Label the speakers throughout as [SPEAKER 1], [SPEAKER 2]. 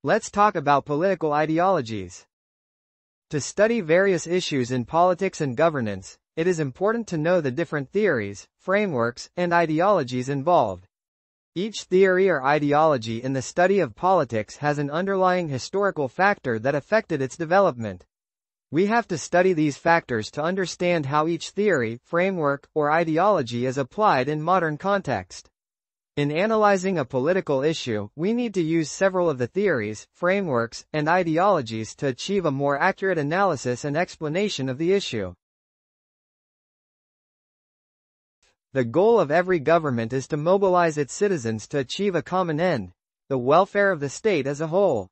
[SPEAKER 1] Let's talk about political ideologies. To study various issues in politics and governance, it is important to know the different theories, frameworks, and ideologies involved. Each theory or ideology in the study of politics has an underlying historical factor that affected its development. We have to study these factors to understand how each theory, framework, or ideology is applied in modern context. In analyzing a political issue, we need to use several of the theories, frameworks, and ideologies to achieve a more accurate analysis and explanation of the issue. The goal of every government is to mobilize its citizens to achieve a common end, the welfare of the state as a whole.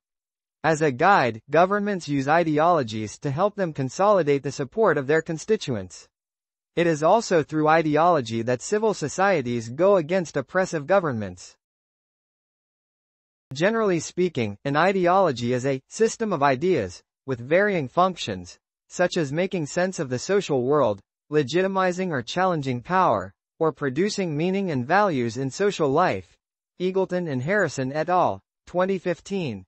[SPEAKER 1] As a guide, governments use ideologies to help them consolidate the support of their constituents. It is also through ideology that civil societies go against oppressive governments. Generally speaking, an ideology is a system of ideas, with varying functions, such as making sense of the social world, legitimizing or challenging power, or producing meaning and values in social life. Eagleton and Harrison et al., 2015.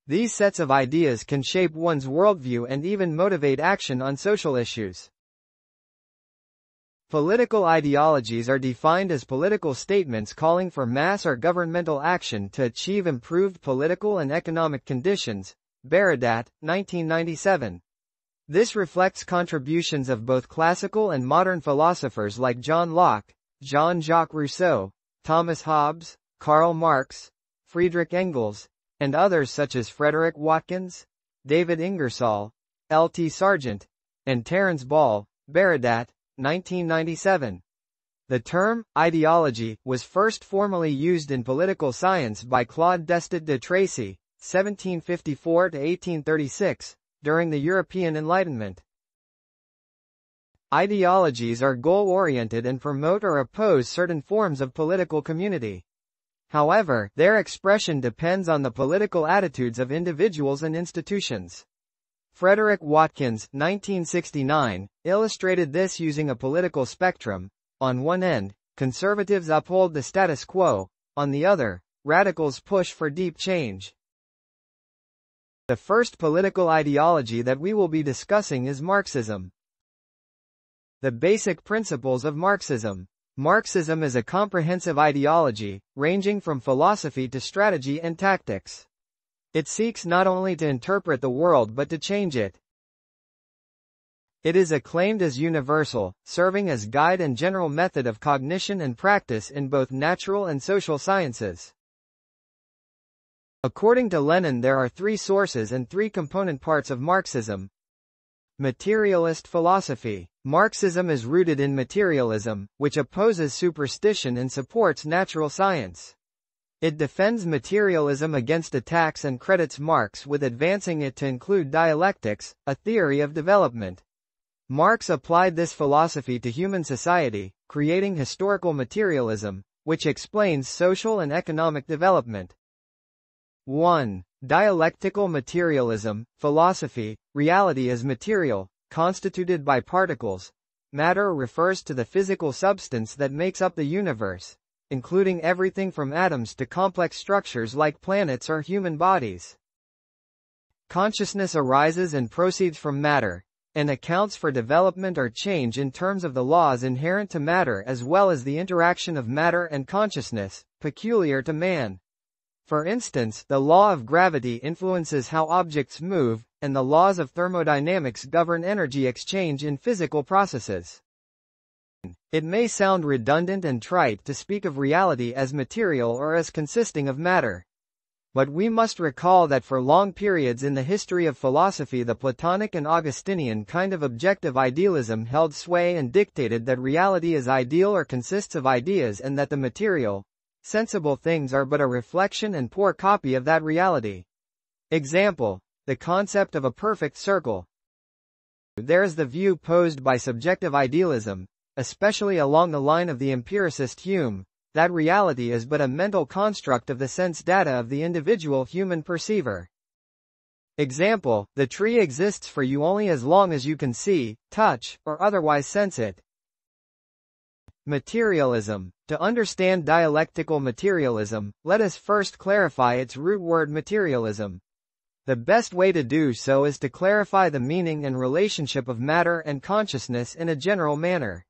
[SPEAKER 1] These sets of ideas can shape one's worldview and even motivate action on social issues. Political ideologies are defined as political statements calling for mass or governmental action to achieve improved political and economic conditions. Baradat, 1997. This reflects contributions of both classical and modern philosophers like John Locke, Jean-Jacques Rousseau, Thomas Hobbes, Karl Marx, Friedrich Engels, and others such as Frederick Watkins, David Ingersoll, L.T. Sargent, and Terence Ball. Baradat, 1997. The term ideology was first formally used in political science by Claude Destot de Tracy, 1754 to 1836, during the European Enlightenment. Ideologies are goal-oriented and promote or oppose certain forms of political community. However, their expression depends on the political attitudes of individuals and institutions. Frederick Watkins, 1969, illustrated this using a political spectrum. On one end, conservatives uphold the status quo, on the other, radicals push for deep change. The first political ideology that we will be discussing is Marxism. The basic principles of Marxism. Marxism is a comprehensive ideology, ranging from philosophy to strategy and tactics. It seeks not only to interpret the world but to change it. It is acclaimed as universal, serving as guide and general method of cognition and practice in both natural and social sciences. According to Lenin, there are three sources and three component parts of Marxism. Materialist philosophy. Marxism is rooted in materialism, which opposes superstition and supports natural science. It defends materialism against attacks and credits Marx with advancing it to include dialectics, a theory of development. Marx applied this philosophy to human society, creating historical materialism, which explains social and economic development. 1. Dialectical materialism, philosophy. Reality is material, constituted by particles. Matter refers to the physical substance that makes up the universe, including everything from atoms to complex structures like planets or human bodies. Consciousness arises and proceeds from matter, and accounts for development or change in terms of the laws inherent to matter as well as the interaction of matter and consciousness, peculiar to man. For instance, the law of gravity influences how objects move, and the laws of thermodynamics govern energy exchange in physical processes. It may sound redundant and trite to speak of reality as material or as consisting of matter. But we must recall that for long periods in the history of philosophy the Platonic and Augustinian kind of objective idealism held sway and dictated that reality is ideal or consists of ideas and that the material, sensible things are but a reflection and poor copy of that reality. Example: the concept of a perfect circle. There is the view posed by subjective idealism, especially along the line of the empiricist Hume, that reality is but a mental construct of the sense data of the individual human perceiver. Example: the tree exists for you only as long as you can see, touch, or otherwise sense it. Materialism. To understand dialectical materialism, let us first clarify its root word materialism. The best way to do so is to clarify the meaning and relationship of matter and consciousness in a general manner.